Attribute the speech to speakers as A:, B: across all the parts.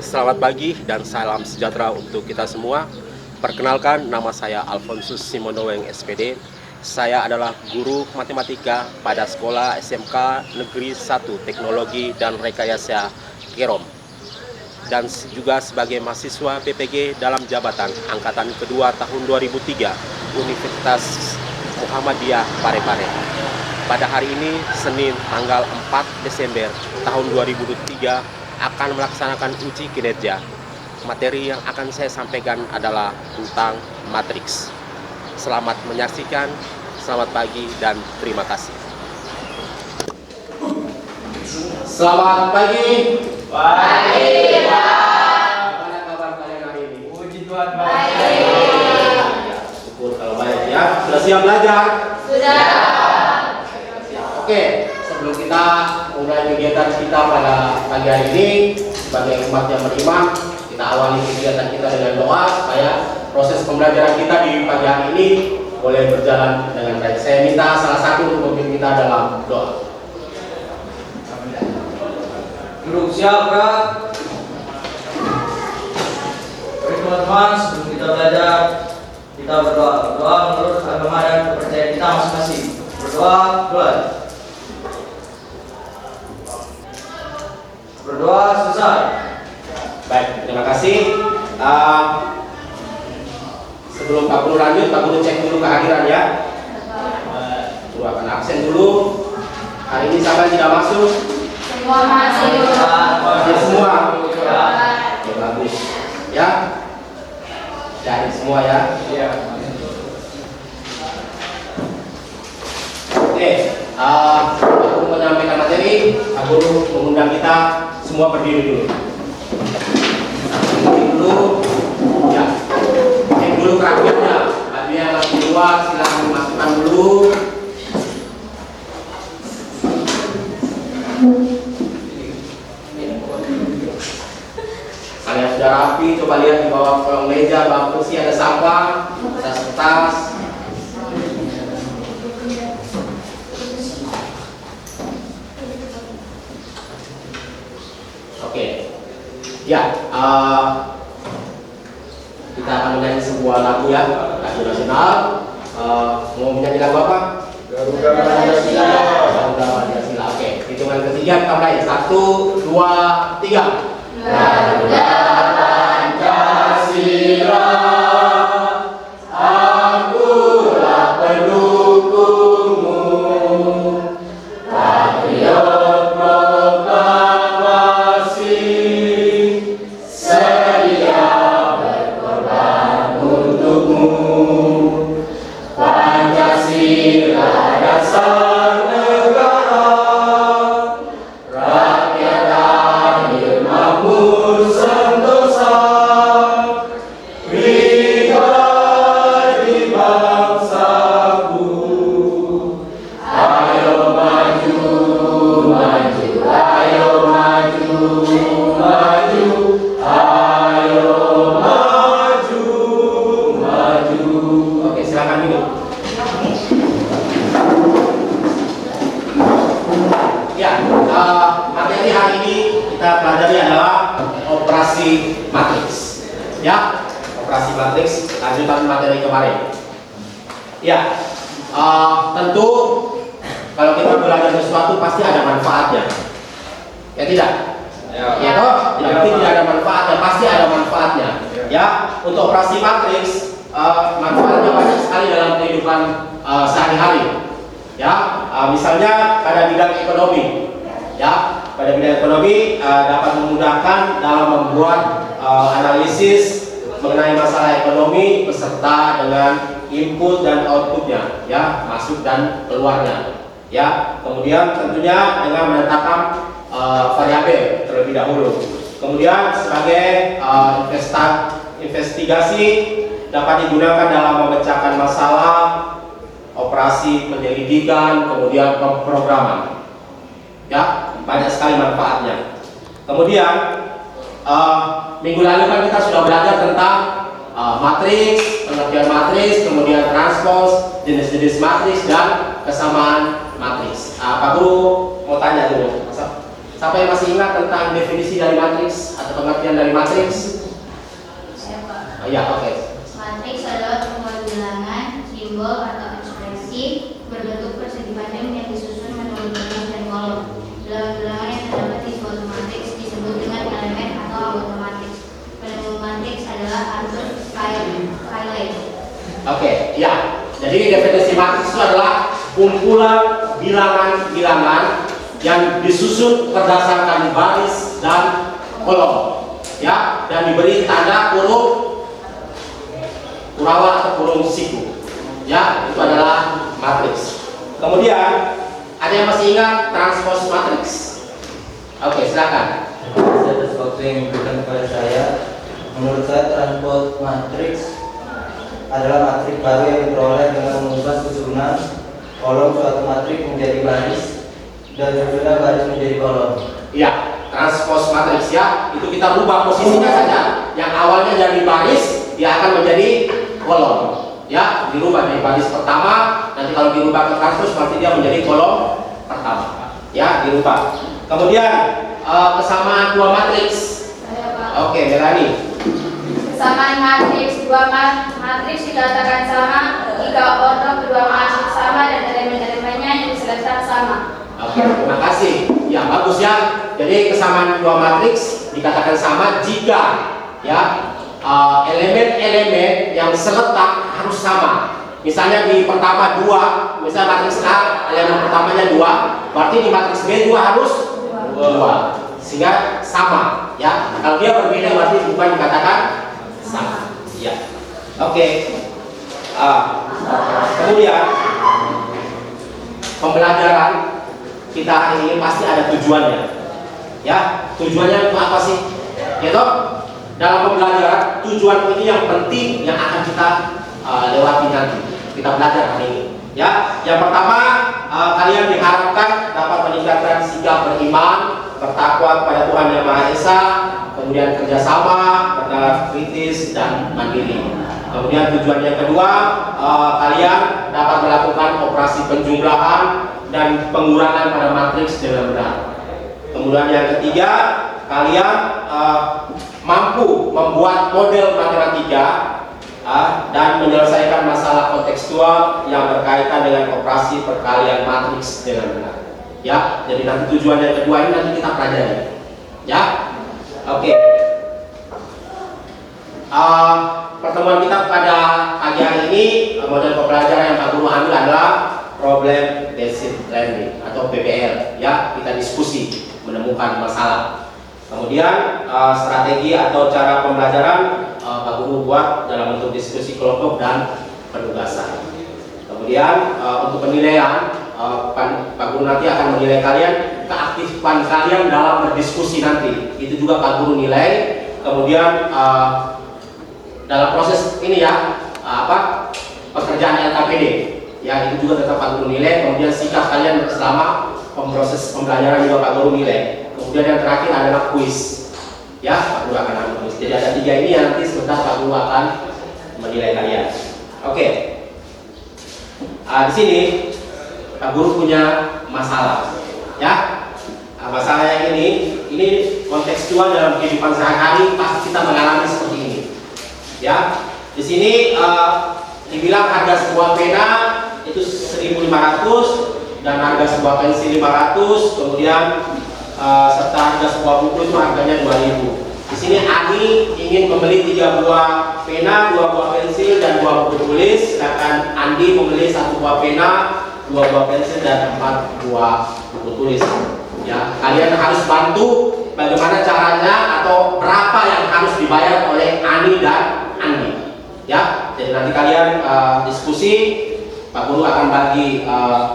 A: Selamat pagi dan salam sejahtera untuk kita semua. Perkenalkan, nama saya Alfonsus Simonoweng SPD. Saya adalah guru matematika pada Sekolah SMK Negeri 1 Teknologi dan Rekayasa Kerom. Dan juga sebagai mahasiswa PPG dalam jabatan Angkatan Kedua tahun 2003 Universitas Muhammadiyah Parepare. Pada hari ini, Senin tanggal 4 Desember tahun 2003, akan melaksanakan uji kinerja. Materi yang akan saya sampaikan adalah tentang matriks. Selamat menyaksikan, selamat pagi, dan terima kasih. Selamat pagi.
B: Pagi, Pak.
A: Bagaimana kabar kalian hari ini?
B: Puji Tuhan, Pak.
A: Ya, syukur kalau baik ya. Sudah siap belajar?
B: Sudah.
A: Oke, sebelum kita mulai kegiatan kita pada pagi hari ini, sebagai umat yang beriman, kita awali kegiatan kita dengan doa supaya proses pembelajaran kita di pagi hari ini boleh berjalan dengan baik. Saya minta salah satu untuk memimpin kita dalam doa.
B: Duduk siap, Kak. Oke, teman-teman, sebelum kita belajar, kita berdoa. Berdoa menurut agama dan kepercayaan kita masing-masing. Berdoa, mulai. Berdoa selesai.
A: Baik, terima kasih. Sebelum Pak Guru lanjut, Pak Guru cek dulu kehadiran ya. Guru akan absen dulu. Hari ini siapa yang tidak masuk?
C: Semua masih.
A: Ya, semua.
B: Ya.
A: Ya, bagus. Ya. Jadi semua ya.
B: Iya.
A: Oke, Pak Guru menyampaikan materi. Pak Guru mengundang kita semua berdiri dulu. Berdiri dulu. Ya. Cek dulu kerapiannya. Bajunya yang masih luar, silakan dimasukkan dulu. Kalian sudah rapi, coba lihat di bawah kolong meja, bawah kursi ada sampah, tas-tas. Oke, ya, kita akan menyanyi sebuah lagu ya, lagu nasional. Mau menyanyi lagu apa?
B: Garuda Pancasila.
A: Garuda Pancasila. Oke, hitungan ketiga kita mulai. 1, 2, 3.
C: Garuda
A: Pancasila, akulah pendukungmu, patriot proklamasi, sedia berkorban untukmu. Pancasila dasar negara, rakyat adil makmur sentosa, pribadi bangsaku. Ayo maju, maju, ayo maju, maju, ayo maju, maju. Oke, silakan duduk. Ya, materi hari ini kita pelajari adalah operasi matriks. Ya, operasi matriks lanjutan materi kemarin. Ya, tentu kalau kita belajar sesuatu pasti ada manfaatnya. Ya tidak? Ya toh? Tidak mungkin tidak ada manfaatnya, pasti ada manfaatnya. Ya, untuk operasi matriks manfaatnya banyak sekali dalam kehidupan sehari-hari. Ya, misalnya pada bidang ekonomi. Ya, pada bidang ekonomi dapat memudahkan dalam membuat analisis mengenai masalah ekonomi beserta dengan input dan outputnya, ya, masuk dan keluarnya. Ya, kemudian tentunya dengan menetapkan variabel terlebih dahulu. Kemudian sebagai investigasi dapat digunakan dalam memecahkan masalah, operasi penyelidikan, kemudian pemrograman. Ya, banyak sekali manfaatnya. Kemudian minggu lalu kan kita sudah belajar tentang matriks, pengertian matriks, kemudian transpose, jenis-jenis matriks dan kesamaan matriks. Pak Guru mau tanya dulu, masa? Siapa yang masih ingat tentang definisi dari matriks atau pengertian dari matriks?
C: Saya Pak.
A: Oh, ya, oke.
C: Matriks adalah kumpulan bilangan, simbol atau ekspresi berbentuk persegi panjang yang disusun menurut rumus dan kolom. Bilangan-bilangan yang terdapat di suatu matriks disebut dengan elemen atau anggota matriks. Penemu matriks adalah Arthur Cayley.
A: Oke, ya. Jadi definisi matriks itu adalah kumpulan bilangan-bilangan yang disusun berdasarkan baris dan kolom, ya, dan diberi tanda kurung Kurawa atau kurung siku, ya, itu adalah matriks. Kemudian ada yang masih ingat transpose matriks? Oke, silakan.
D: Atas waktu yang diberikan kepada saya, menurut saya transpose matriks adalah matriks baru yang diperoleh dengan mengubah susunan kolom suatu matriks menjadi baris dan susunan baris menjadi kolom.
A: Iya, transpose matriks, ya, itu kita rubah posisinya saja. Yang awalnya jadi baris, dia akan menjadi kolom, ya, dirubah dari baris pertama. Nanti kalau dirubah ke transpose, berarti dia menjadi kolom pertama, ya, dirubah. Kemudian kesamaan dua matriks.
C: Saya Pak.
A: Oke, Melani.
C: Kesamaan matriks dua matriks dikatakan sama jika ordo kedua matriks sama dan elemen-elemennya yang diselesaikan sama.
A: Oke, terima kasih. Ya, bagus ya. Jadi kesamaan dua matriks dikatakan sama jika, ya, elemen-elemen yang seletak harus sama. Misalnya di pertama 2, misalnya matriks A elemen pertamanya 2, berarti di matriks B 2 harus 2, sehingga sama, ya. Kalau dia berbeda berarti bukan dikatakan sama, ya. Oke. Kemudian pembelajaran kita hari ini pasti ada tujuannya, ya. Tujuannya itu apa sih? Gitu. Dalam pembelajaran, tujuan ini yang penting yang akan kita lewati nanti. Kita belajar hari ini, ya. Yang pertama, kalian diharapkan dapat meningkatkan sikap beriman, bertakwa kepada Tuhan Yang Maha Esa, kemudian kerjasama, bernalar kritis dan mandiri. Kemudian tujuan yang kedua, kalian dapat melakukan operasi penjumlahan dan pengurangan pada matriks dengan benar. Kemudian yang ketiga, kalian mampu membuat model matematika dan menyelesaikan masalah kontekstual yang berkaitan dengan operasi perkalian matriks dengan benar. Ya, jadi nanti tujuan yang kedua ini nanti kita pelajari. Ya, oke. Pertemuan kita pada pagi hari ini, model pembelajaran yang Pak Guru ambil adalah problem based learning atau PBL. Ya, kita diskusi menemukan masalah. Kemudian strategi atau cara pembelajaran Pak Guru buat dalam bentuk diskusi kelompok dan penugasan. Kemudian untuk penilaian, Pak Guru nanti akan menilai kalian, keaktifan kalian dalam berdiskusi nanti. Itu juga Pak Guru nilai. Kemudian dalam proses ini, ya, pekerjaan LKPD, ya, itu juga tetap Pak Guru nilai. Kemudian sikap kalian selama proses pembelajaran juga Pak Guru nilai. Kemudian yang terakhir adalah kuis, ya, Pak Guru akan ambil kuis. Jadi ada 3 ini yang nanti sebentar Pak Guru akan menilai kalian. Oke. Di sini Pak Guru punya masalah, ya. Masalah yang ini kontekstual dalam kehidupan sehari-hari, pasti kita mengalami seperti ini, ya. Di sini dibilang harga sebuah pena itu 1.500 dan harga sebuah pensil 500, kemudian serta harga sebuah buku itu harganya 2.000. Di sini Ani ingin membeli 3 buah pena, 2 buah pensil dan 2 buku tulis, sedangkan Andi membeli 1 buah pena, 2 buah pensil dan 4 buah buku tulis. Ya, kalian harus bantu bagaimana caranya atau berapa yang harus dibayar oleh Ani dan Andi. Ya, jadi nanti kalian diskusi. Pak Guru akan bagi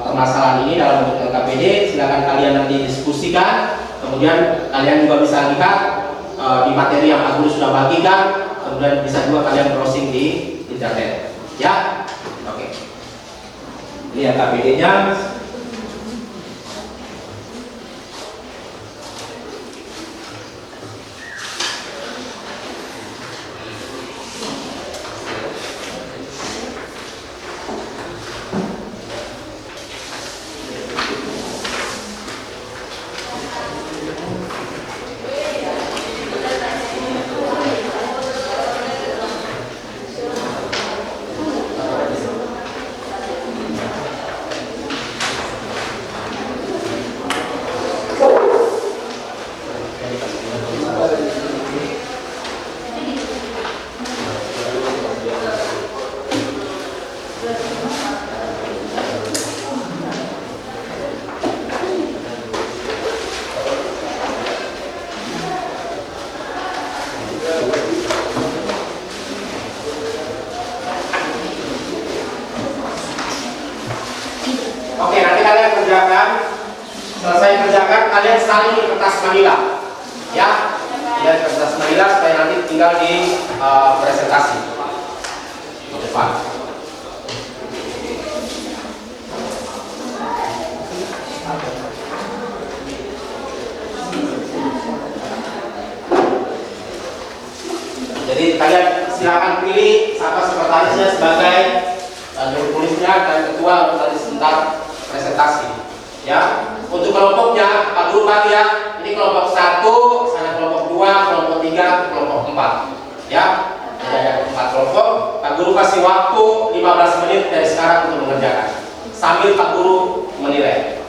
A: permasalahan ini dalam bentuk LKPD. Silakan kalian nanti diskusikan. Kemudian kalian juga bisa lihat di materi yang Pak Guru sudah bagikan. Kemudian bisa juga kalian browsing di internet. Ya, oke. Ini LKPD-nya. tinggal di presentasi ke depan. Jadi kalian silakan pilih siapa sekretarisnya sebagai juru tulisnya dan ketua untuk tadi sebentar presentasi. Ya, untuk kelompoknya Pak Guru bagi ya. Ini kelompok 1, sana kelompok 2, kelompok 3, kelompok 4. Ya, jadi ada 4 kelompok. Pak Guru kasih waktu 15 menit dari sekarang untuk mengerjakan. Sambil Pak Guru menilai.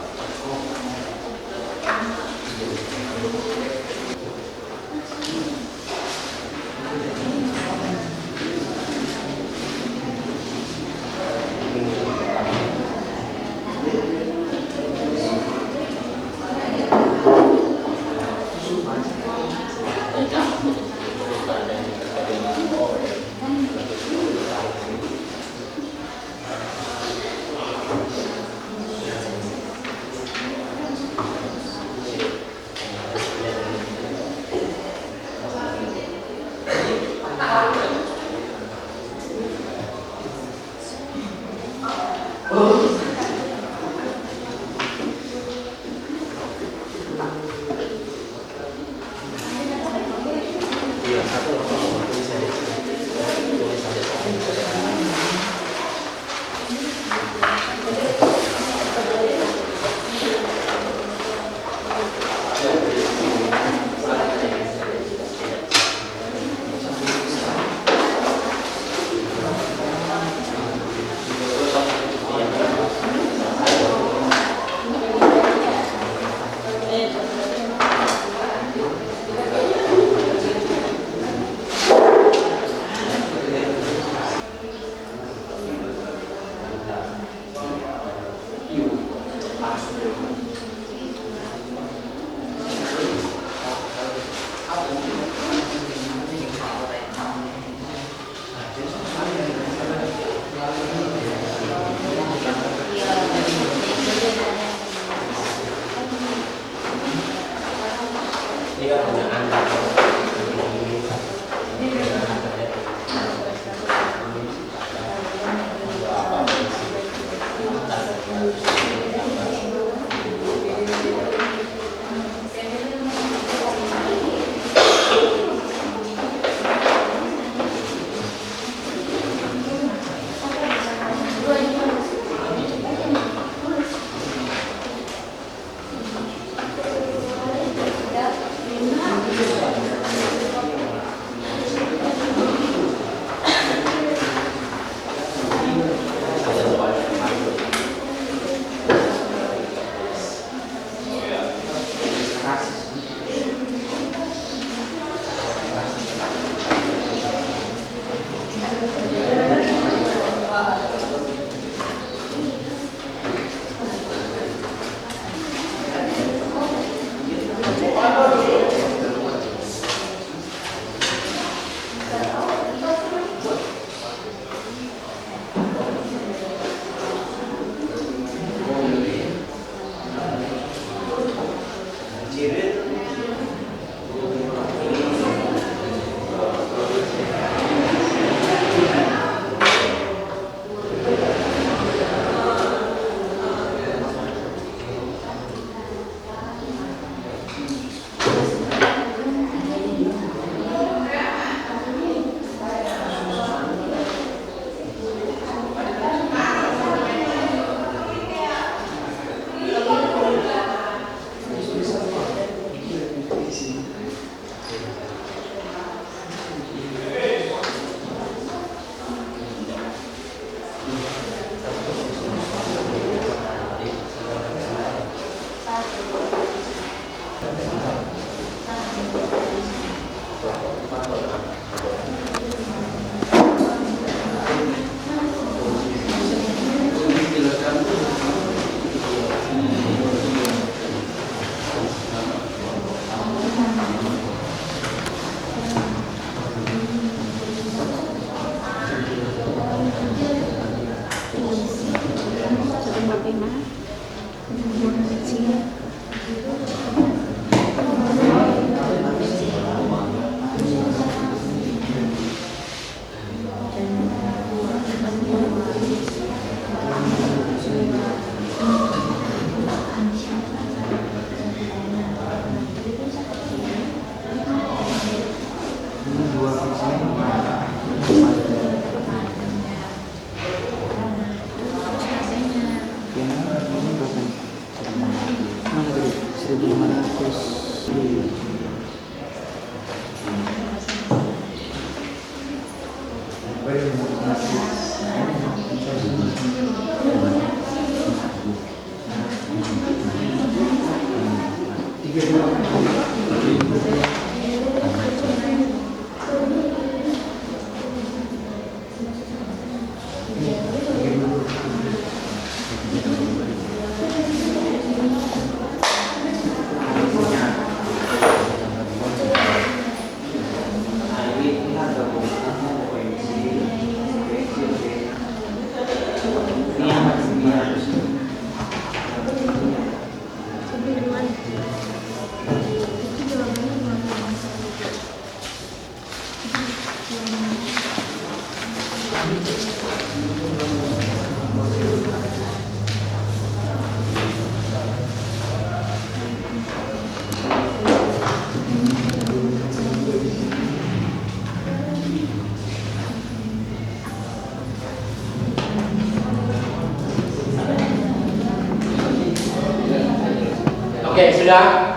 A: Oke, sudah?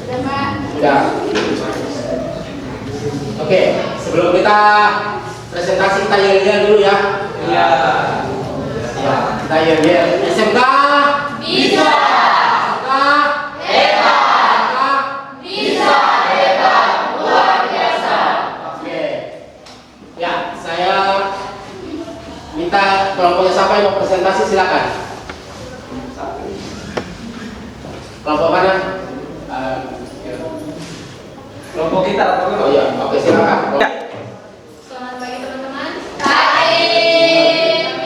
C: Sudah, Pak.
A: Sudah. Oke, sebelum kita presentasi kita yel-yel dulu ya.
B: Iya.
A: Ya, kita yel-yel. SMK
C: Bisa.
A: SMK
C: Hebat. Bisa hebat. Luar biasa.
A: Oke. Ya, saya minta kelompoknya siapa yang mau presentasi silakan. Kelompok mana?
B: Kelompok kita.
A: Oh iya, oke silakan.
E: Selamat pagi teman-teman. Kami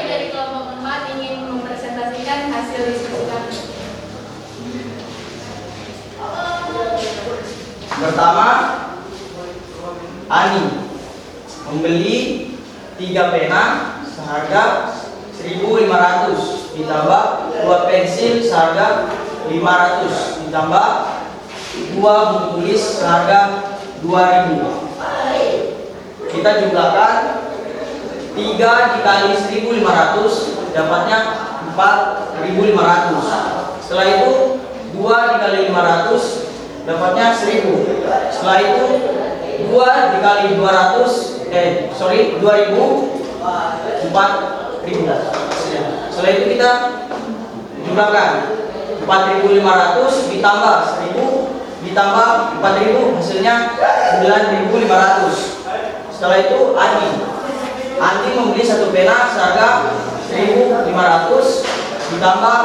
E: dari kelompok 4 ingin mempresentasikan hasil diskusi kami.
B: Pertama, Ani membeli 3 pena seharga 1.500 ditambah 2 pensil seharga 500 ditambah 2 buku tulis seharga 2.000. Kita jumlahkan 3 dikali 1.500 dapatnya 4.500. Setelah itu 2 dikali 500 dapatnya 1.000. Setelah itu 2 dikali 200 2.000 4.000. Setelah itu kita jumlahkan 4.500 ditambah 1.000 ditambah 4.000 hasilnya 9.500. Setelah itu Andi membeli 1 pena seharga 1.500 ditambah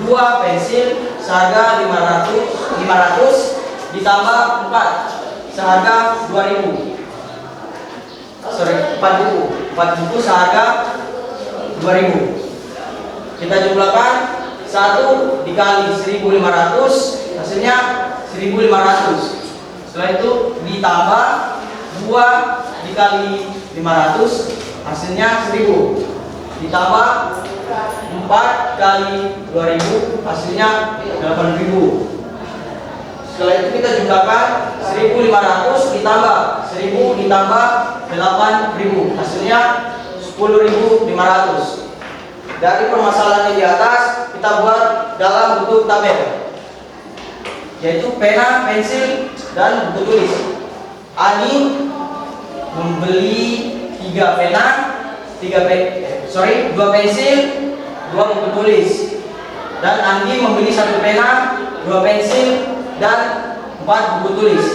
B: 2 pensil seharga 500 ditambah 4 seharga 2.000. 4 buku seharga 2.000. Kita jumlahkan 1 dikali 1.500 hasilnya 1.500. Setelah itu ditambah 2 dikali 500 hasilnya 1.000. Ditambah 4 kali 2.000 hasilnya 8.000. Setelah itu kita jumlahkan 1.500 ditambah 1.000 ditambah 8.000 hasilnya 10.500. Dari permasalahan yang di atas kita buat dalam bentuk tabel, yaitu pena, pensil, dan buku tulis. Ani membeli 2 pensil, 2 buku tulis. Dan Andi membeli 1 pena, 2 pensil, dan 4 buku tulis.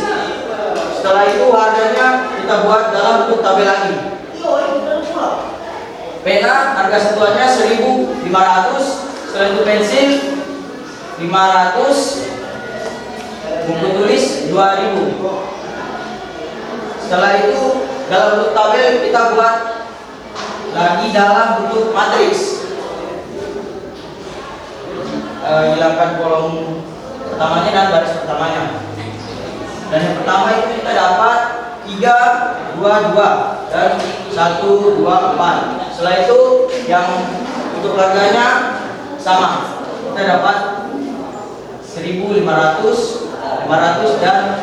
B: Setelah itu harganya kita buat dalam bentuk tabel lagi. Pena harga satuannya 1.500, setelah itu pensil 500, buku tulis 2.000. Setelah itu dalam bentuk tabel kita buat lagi dalam bentuk matriks. Hilangkan kolom pertamanya dan baris pertamanya. Dan yang pertama itu kita dapat 3, 2, 2 dan 1, 2, 4. Setelah itu yang untuk harganya sama. Kita dapat 1.500, 500 dan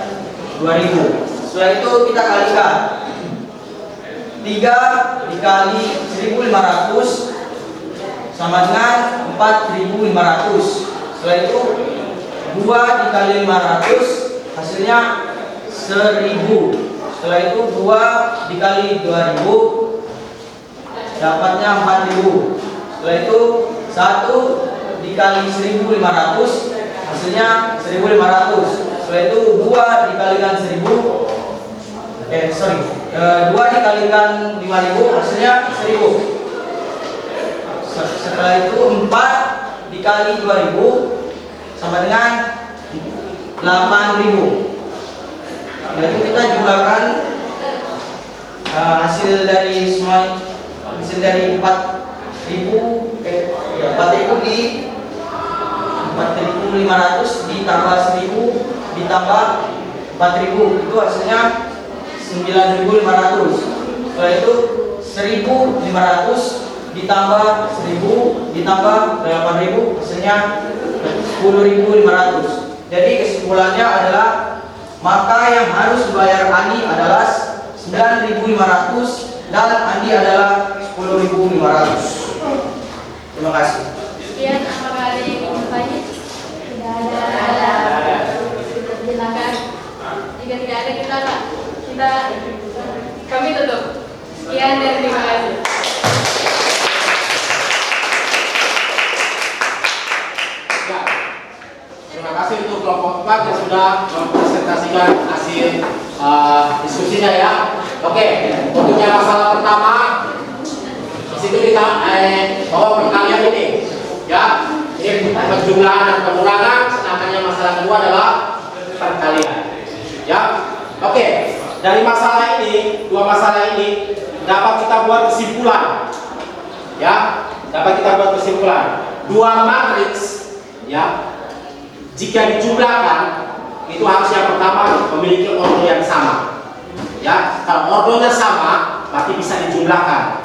B: 2.000. Setelah itu kita kalikan. 3 dikali 1.500 sama dengan 4.500. Setelah itu 2 dikali 500 hasilnya 1.000. Setelah itu 2 dikali 2000 dapatnya 4000. Setelah itu 1 dikali 1500 hasilnya 1500. Setelah itu 2 dikalikan 1000 2 dikalikan 5000 hasilnya 1000. Setelah itu 4 dikali 2000 sama dengan 8000. Jadi kita jumlahkan hasil dari 4000 di 4500 ditambah 1000 ditambah 4000 itu hasilnya 9500. Setelah itu 1500 ditambah 1000 ditambah 8000 hasilnya 10.500. Jadi kesimpulannya adalah maka yang harus dibayar Andi adalah 9.500 dan Andi adalah 10.500. Terima kasih.
E: Sekian, apakah ada yang ingin bertanya?
C: Tidak ada.
E: Silakan. Jika tidak ada, kami tutup. Sekian dan terima kasih.
A: Ya. Terima kasih untuk kelompok 4 yang sudah mempresentasikan hasil diskusinya ya. Oke, untuk yang masalah pertama di situ kita bahwa perkalian ini ya, ini penjumlahan dan pengurangan, sedangkan yang masalah kedua adalah perkalian. Ya. Oke, dari masalah ini, dua masalah ini dapat kita buat kesimpulan. Ya, dapat kita buat kesimpulan. Dua matriks ya, jika dijumlahkan itu harus yang pertama memiliki ordo yang sama. Ya, kalau ordonya sama berarti bisa dijumlahkan.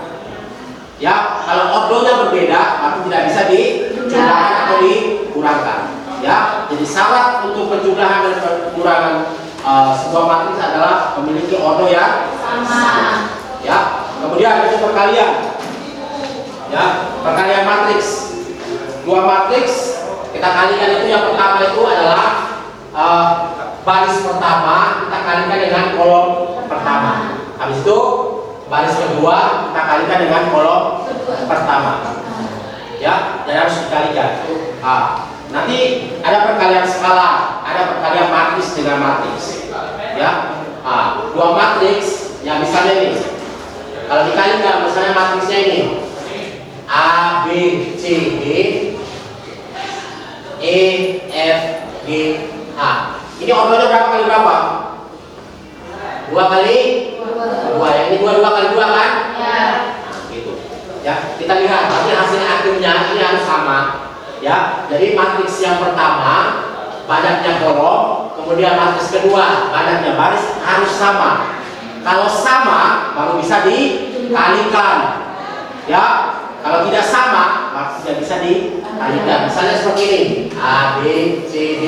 A: Ya, kalau ordonya berbeda berarti tidak bisa dijumlahkan atau dikurangkan. Ya, jadi syarat untuk penjumlahan dan pengurangan sebuah matriks adalah memiliki ordo yang sama. Ya, kemudian itu perkalian. Ya, perkalian matriks. Dua matriks kita kalikan itu yang pertama itu adalah baris pertama kita kalikan dengan kolom pertama. Habis itu baris kedua kita kalikan dengan kolom pertama. Ya, dan harus dikalikan. Nanti ada perkalian skala, ada perkalian matriks dengan matriks. Ya, dua matriks yang misalnya ini, kalau dikalikan misalnya matriksnya ini A, B, C, D, E, F, G, H. Ini ordonya berapa kali berapa? 2 kali 2. Yang ini 2 kali 2 kan? Ya. Gitu. Ya, kita lihat nanti hasil akhirnya ini harus sama. Ya, jadi matriks yang pertama banyaknya kolom, kemudian matriks kedua banyaknya baris harus sama. Kalau sama baru bisa dikalikan. Ya, kalau tidak sama berarti tidak bisa dikalikan. Misalnya seperti ini, A, B, C, D.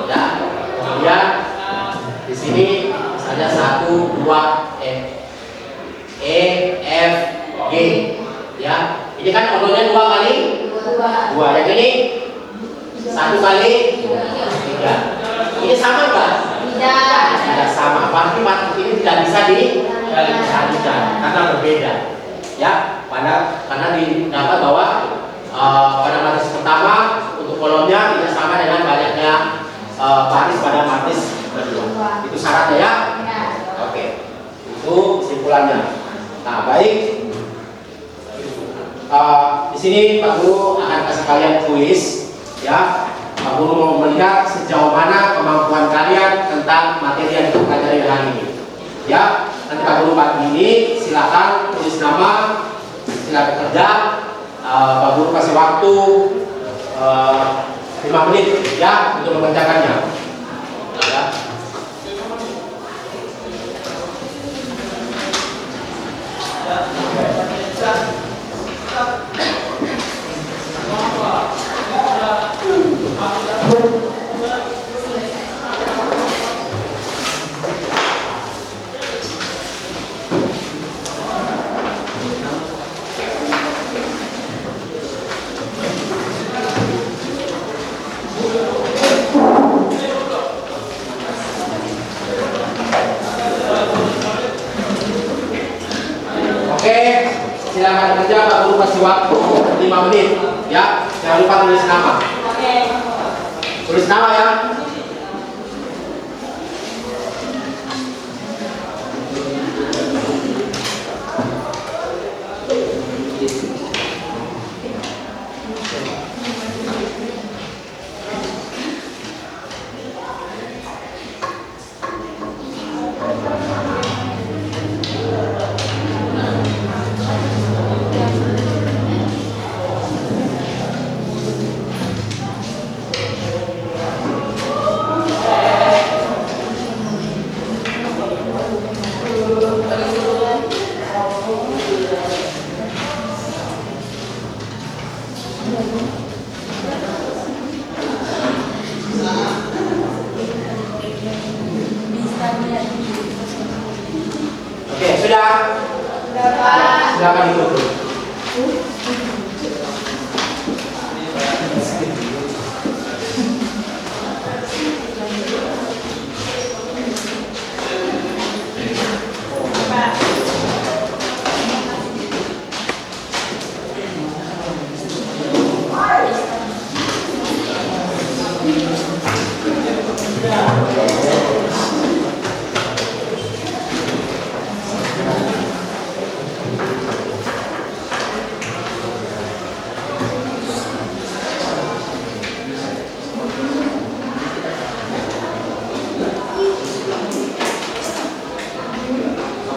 A: Ya, kemudian di sini misalnya 1, 2, E, F, G. Ya, ini kan ordonya 2 kali 2. Yang ini 1 kali 3. Ini sama enggak? Tidak sama. Berarti matriks ini tidak bisa dikalikan karena berbeda. Ya, karena didapat bahwa pada matriks pertama untuk kolomnya tidak sama dengan banyaknya baris pada matriks kedua. Itu syaratnya ya. Oke. Itu kesimpulannya. Nah, baik. Di sini Pak Guru akan kasih kalian kuis, ya. Pak Guru mau melihat sejauh mana kemampuan kalian tentang materi yang kita pelajari hari ini. Ya, nanti Pak Guru pagi ini silakan tulis nama, silakan kerja. Pak Guru kasih waktu 5 menit ya untuk mengerjakannya. Ya. silakan kerja, Pak Guru kasih waktu 5 menit. Ya, jangan lupa tulis nama.
E: Oke.
A: Tulis nama ya. Oke, sudah? Silakan ditutup.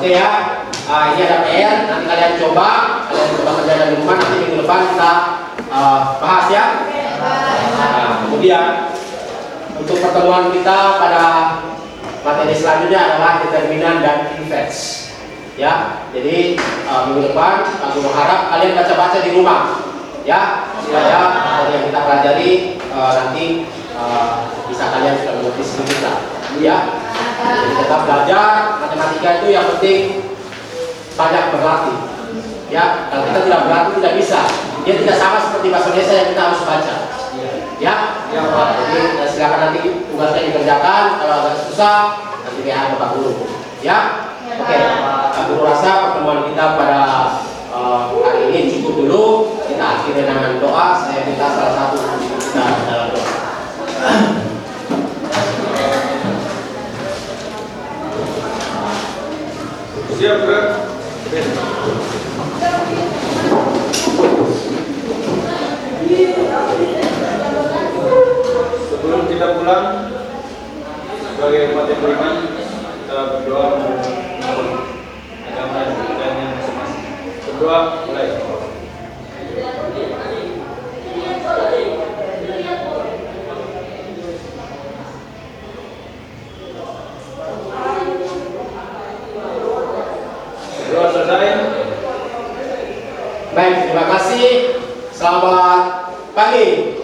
A: Oke ya, ini ada PR, nanti kalian coba kerja di rumah, nanti minggu depan kita bahas ya. Nah, kemudian untuk pertemuan kita pada materi selanjutnya adalah determinan dan inverse. Ya, jadi minggu depan aku harap kalian baca-baca di rumah, ya, supaya materi yang kita pelajari nanti bisa kalian sudah mengerti sedikit. Ya. Jadi tetap belajar matematika itu yang penting banyak berlatih. Ya, kalau kita tidak berlatih tidak bisa. Dia tidak sama seperti bahasa Indonesia yang kita harus baca. Ya, jadi silakan nanti tugasnya dikerjakan. Kalau agak susah nanti lihat Bapak Guru. Ya, oke. Pak Guru rasa pertemuan kita pada hari ini cukup dulu. Kita akhiri dengan doa. Saya minta salah satu kita dalam doa.
F: Siap, Bro. Sebelum kita pulang, sebagai umat yang beriman, kita berdoa memohon agama dan kepercayaannya masing-masing. Berdoa mulai. Doa selesai.
A: Baik, terima kasih. Selamat pagi.